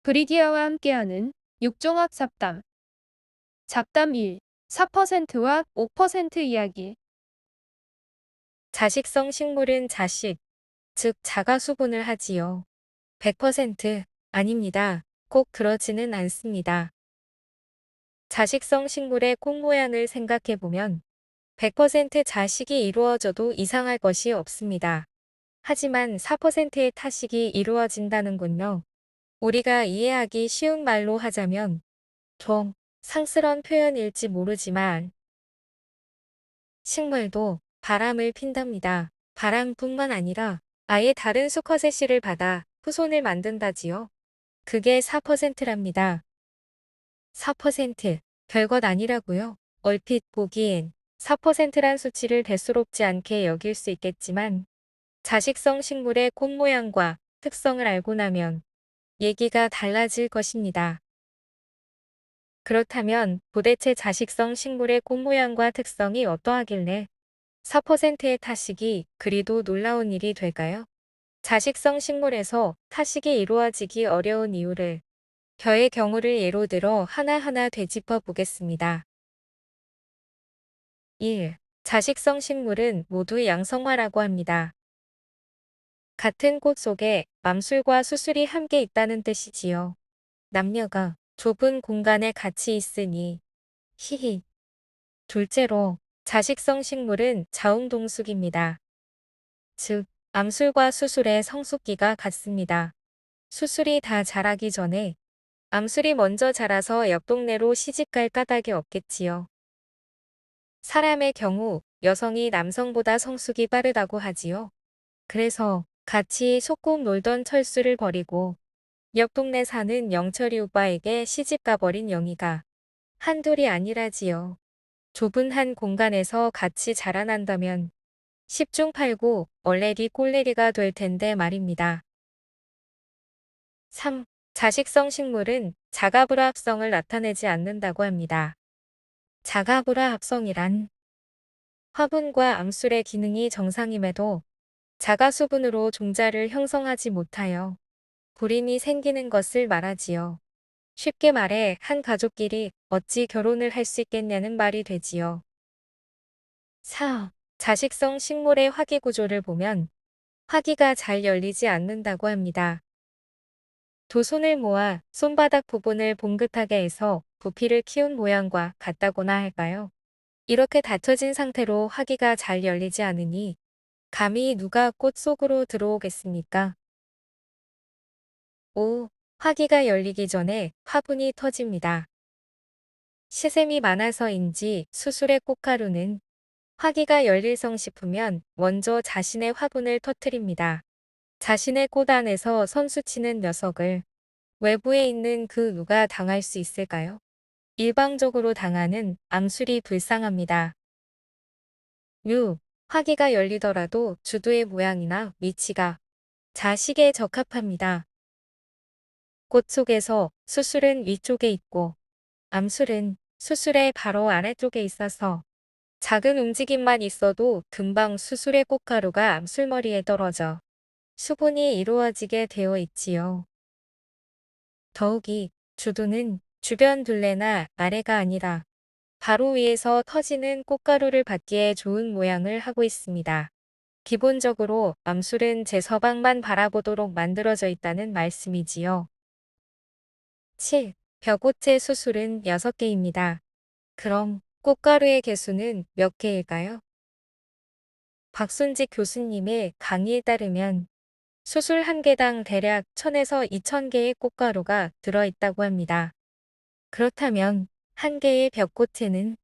브리기아와 함께하는 육종학 잡담. 잡담 1. 4%와 5% 이야기. 자식성 식물은 자식, 즉 자가수분을 하지요. 100% 아닙니다. 꼭 그러지는 않습니다. 자식성 식물의 꽃 모양을 생각해보면 100% 자식이 이루어져도 이상할 것이 없습니다. 하지만 4%의 타식이 이루어진다는군요. 우리가 이해하기 쉬운 말로 하자면 좀 상스러운 표현일지 모르지만 식물도 바람을 핀답니다. 바람뿐만 아니라 아예 다른 수컷의 씨를 받아 후손을 만든다지요. 그게 4%랍니다. 4% 별것 아니라고요. 얼핏 보기엔 4%란 수치를 대수롭지 않게 여길 수 있겠지만 자식성 식물의 꽃 모양과 특성을 알고 나면 얘기가 달라질 것입니다. 그렇다면 도대체 자식성 식물의 꽃 모양과 특성이 어떠하길래 4%의 타식이 그리도 놀라운 일이 될까요? 자식성 식물에서 타식이 이루어지기 어려운 이유를 겨의 경우를 예로 들어 하나하나 되짚어 보겠습니다. 1. 자식성 식물은 모두 양성화라고 합니다. 같은 꽃 속에 맘술과 수술이 함께 있다는 뜻이지요. 남녀가 좁은 공간에 같이 있으니 히히. 둘째로 자식성 식물은 자웅동숙입니다. 즉, 암술과 수술의 성숙기가 같습니다. 수술이 다 자라기 전에 암술이 먼저 자라서 옆 동네로 시집갈 까닭이 없겠지요. 사람의 경우 여성이 남성보다 성숙이 빠르다고 하지요. 그래서 같이 소꿉 놀던 철수를 버리고 옆 동네 사는 영철이 오빠에게 시집 가버린 영희가 한둘이 아니라지요. 좁은 한 공간에서 같이 자라난다면 10중 8구 얼레리 꼴레리가 될 텐데 말입니다. 3. 자식성 식물은 자가불화합성을 나타내지 않는다고 합니다. 자가불화합성이란 화분과 암술의 기능이 정상임에도 자가수분으로 종자를 형성하지 못하여 불임이 생기는 것을 말하지요. 쉽게 말해 한 가족끼리 어찌 결혼을 할 수 있겠냐는 말이 되지요. 4. 자식성 식물의 화기 구조를 보면 화기가 잘 열리지 않는다고 합니다. 두 손을 모아 손바닥 부분을 봉긋하게 해서 부피를 키운 모양과 같다고나 할까요? 이렇게 닫혀진 상태로 화기가 잘 열리지 않으니 감히 누가 꽃 속으로 들어오겠습니까? 5. 화기가 열리기 전에 화분이 터집니다. 시샘이 많아서인지 수술의 꽃가루는 화기가 열릴성 싶으면 먼저 자신의 화분을 터뜨립니다. 자신의 꽃 안에서 선수치는 녀석을 외부에 있는 그 누가 당할 수 있을까요? 일방적으로 당하는 암술이 불쌍합니다. 6. 화기가 열리더라도 주도의 모양이나 위치가 자식에 적합합니다. 꽃 속에서 수술은 위쪽에 있고 암술은 수술의 바로 아래쪽에 있어서 작은 움직임만 있어도 금방 수술의 꽃가루가 암술머리에 떨어져 수분이 이루어지게 되어 있지요. 더욱이 주도는 주변 둘레나 아래가 아니라 바로 위에서 터지는 꽃가루를 받기에 좋은 모양을 하고 있습니다. 기본적으로 암술은 제 서방만 바라보도록 만들어져 있다는 말씀이지요. 7. 벼꽃의 수술은 6개입니다. 그럼 꽃가루의 개수는 몇 개일까요? 박순직 교수님의 강의에 따르면 수술 한 개당 대략 1000에서 2000개의 꽃가루가 들어있다고 합니다. 그렇다면 한 개의 벽꽃에는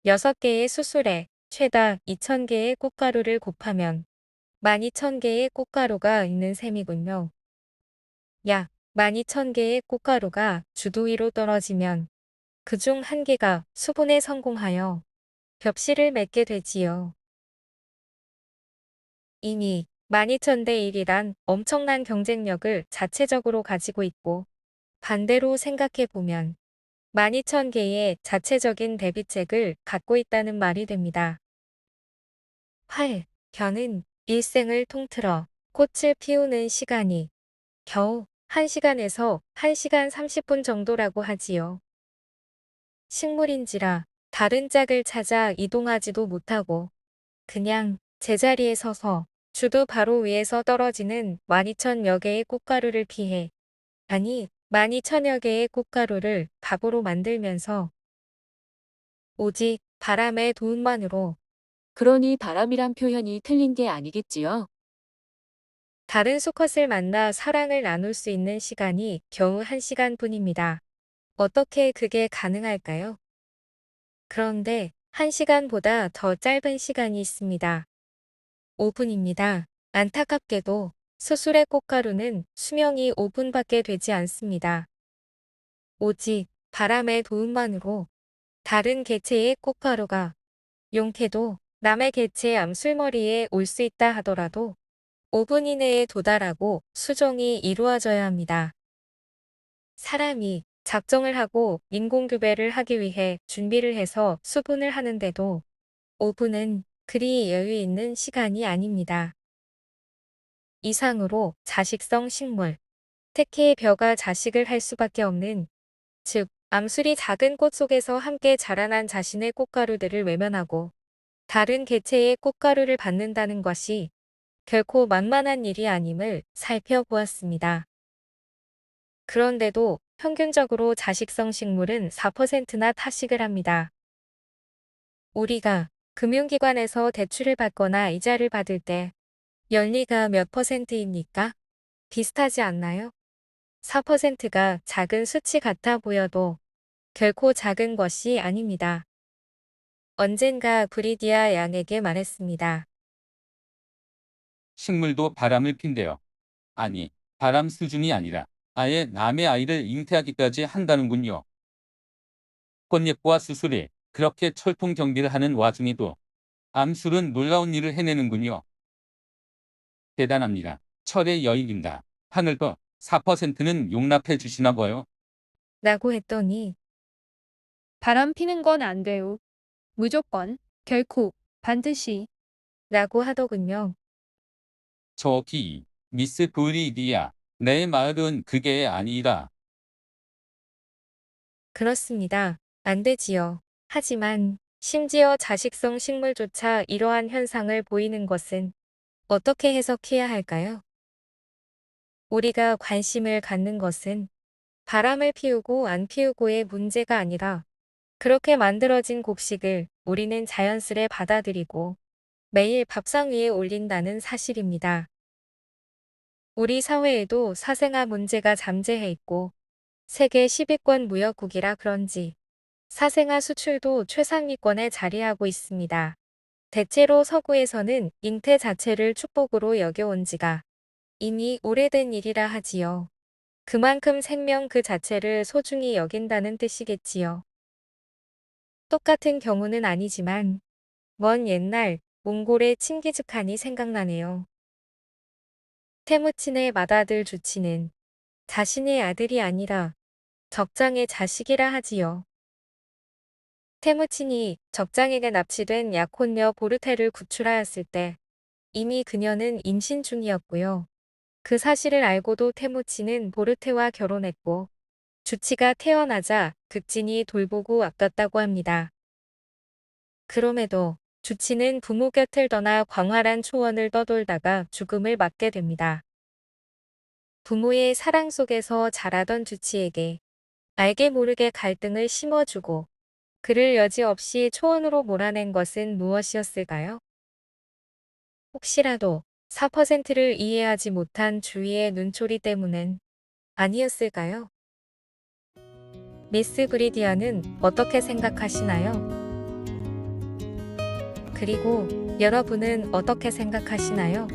6개의 수술에 최다 2000개의 꽃가루를 곱하면 12000개의 꽃가루가 있는 셈이군요. 약 12000개의 꽃가루가 주도 위로 떨어지면 그중 한 개가 수분에 성공하여 벽실을 맺게 되지요. 이미 12000대 1이란 엄청난 경쟁력을 자체적으로 가지고 있고 반대로 생각해보면 12000개의 자체적인 대비책을 갖고 있다는 말이 됩니다. 8. 겨는 일생을 통틀어 꽃을 피우는 시간이 겨우 1시간에서 1시간 30분 정도라고 하지요. 식물인지라 다른 짝을 찾아 이동하지도 못하고 그냥 제자리에 서서 주도 바로 위에서 떨어지는 12,000여 개의 꽃가루를 피해, 아니 12,000여 개의 꽃가루를 밥으로 만들면서 오직 바람의 도움만으로 그러니 바람이란 표현이 틀린 게 아니겠지요? 다른 수컷을 만나 사랑을 나눌 수 있는 시간이 겨우 1시간뿐입니다. 어떻게 그게 가능할까요? 그런데 1시간보다 더 짧은 시간이 있습니다. 5분입니다. 안타깝게도 수술의 꽃가루는 수명이 5분밖에 되지 않습니다. 오직 바람의 도움만으로 다른 개체의 꽃가루가 용케도 남의 개체의 암술머리에 올 수 있다 하더라도 5분 이내에 도달하고 수정이 이루어져야 합니다. 사람이 작정을 하고 인공교배를 하기 위해 준비를 해서 수분을 하는데도 5분은 그리 여유 있는 시간이 아닙니다. 이상으로 자식성 식물, 특히 벼가 자식을 할 수밖에 없는, 즉 암술이 작은 꽃 속에서 함께 자라난 자신의 꽃가루들을 외면하고 다른 개체의 꽃가루를 받는다는 것이 결코 만만한 일이 아님을 살펴보았습니다. 그런데도 평균적으로 자식성 식물은 4%나 타식을 합니다. 우리가 금융기관에서 대출을 받거나 이자를 받을 때 연리가 몇 %입니까? 비슷하지 않나요? 4%가 작은 수치 같아 보여도 결코 작은 것이 아닙니다. 언젠가 브리디아 양에게 말했습니다. 식물도 바람을 핀대요. 아니, 바람 수준이 아니라 아예 남의 아이를 잉태하기까지 한다는군요. 꽃잎과 수술이 그렇게 철통경비를 하는 와중에도 암술은 놀라운 일을 해내는군요. 대단합니다. 철의 여인입니다. 하늘도 4%는 용납해 주시나 봐요. 라고 했더니 바람 피는 건 안 돼요. 무조건, 결코, 반드시. 라고 하더군요. 저기, 미스 브리디아, 내 말은 그게 아니라 그렇습니다. 안 되지요. 하지만 심지어 자식성 식물조차 이러한 현상을 보이는 것은 어떻게 해석해야 할까요? 우리가 관심을 갖는 것은 바람을 피우고 안 피우고의 문제가 아니라 그렇게 만들어진 곡식을 우리는 자연스레 받아들이고 매일 밥상 위에 올린다는 사실입니다. 우리 사회에도 사생아 문제가 잠재해 있고 세계 10위권 무역국이라 그런지 사생아 수출도 최상위권에 자리하고 있습니다. 대체로 서구에서는 잉태 자체를 축복으로 여겨온 지가 이미 오래된 일이라 하지요. 그만큼 생명 그 자체를 소중히 여긴다는 뜻이겠지요. 똑같은 경우는 아니지만 먼 옛날 몽골의 칭기즈칸이 생각나네요. 테무친의 맏아들 주치는 자신의 아들이 아니라 적장의 자식이라 하지요. 테무친이 적장에게 납치된 약혼녀 보르테를 구출하였을 때 이미 그녀는 임신 중이었고요. 그 사실을 알고도 테무친은 보르테와 결혼했고 주치가 태어나자 극진히 돌보고 아꼈다고 합니다. 그럼에도 주치는 부모 곁을 떠나 광활한 초원을 떠돌다가 죽음을 맞게 됩니다. 부모의 사랑 속에서 자라던 주치에게 알게 모르게 갈등을 심어주고 그를 여지없이 초원으로 몰아낸 것은 무엇이었을까요? 혹시라도 4%를 이해하지 못한 주위의 눈초리 때문은 아니었을까요? 미스 브리디아는 어떻게 생각하시나요? 그리고 여러분은 어떻게 생각하시나요?